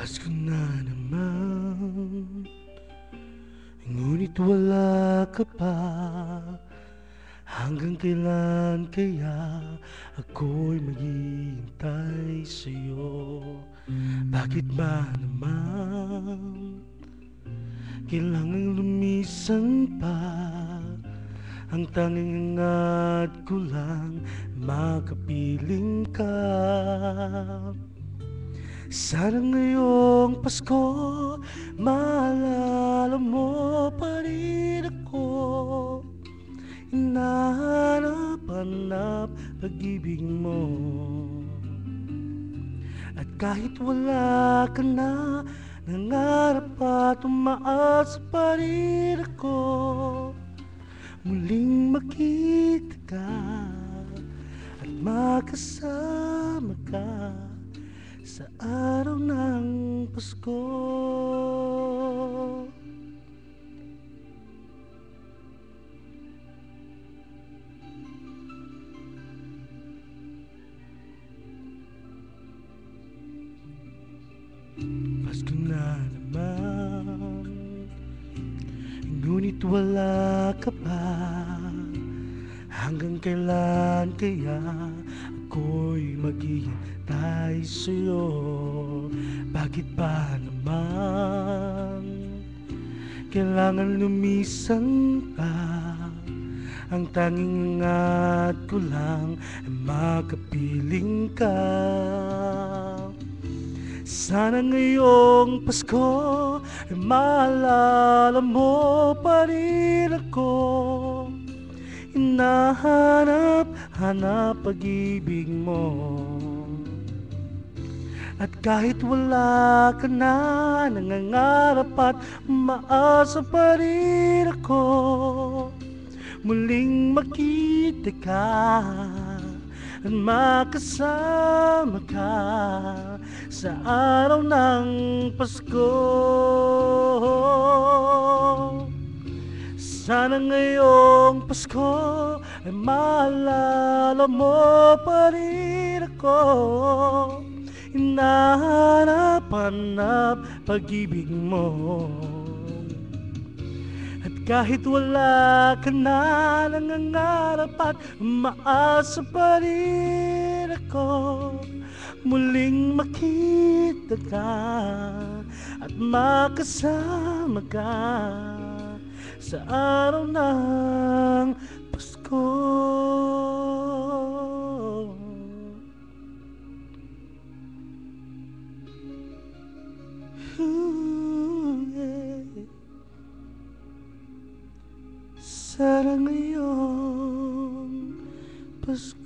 Pasko na naman, ngunit wala ka pa. Hanggang kailan kaya ako'y maghihintay sa'yo? Bakit ba naman kailangang lumisan pa? Ang tanging angat ko lang makapiling ka. Sana ngayong Pasko maalala mo pa rin ako. Hinahanap-hanap pag-ibig mo. At kahit wala ka na, nangarap at umaasa pa rin ako. Muling makita ka at makasama ka sa araw ng Pasko. Pasko na naman, ngunit wala ka pa. Hanggang kailan kaya ako'y maghihintay sa'yo? Bakit ba naman kailangan lumisan pa? Ang tanging angat ko lang ay makapiling ka. Sana ngayong Pasko ay maalala mo pa rin ako. Hinahanap-hanap pag-ibig mo. At kahit wala ka na, nangangarap at umaasa pa rin ako. Muling makita ka at makasama ka sa araw ng Pasko. Sana ngayong Pasko ay maalala mo pa rin ako. Hinahanap-hanap pag-ibig mo. At kahit wala ka na, nangangarap at umaasa pa rin ako. Muling makita ka at makasama ka sa araw ng Pasko. Sana ngayong Pasko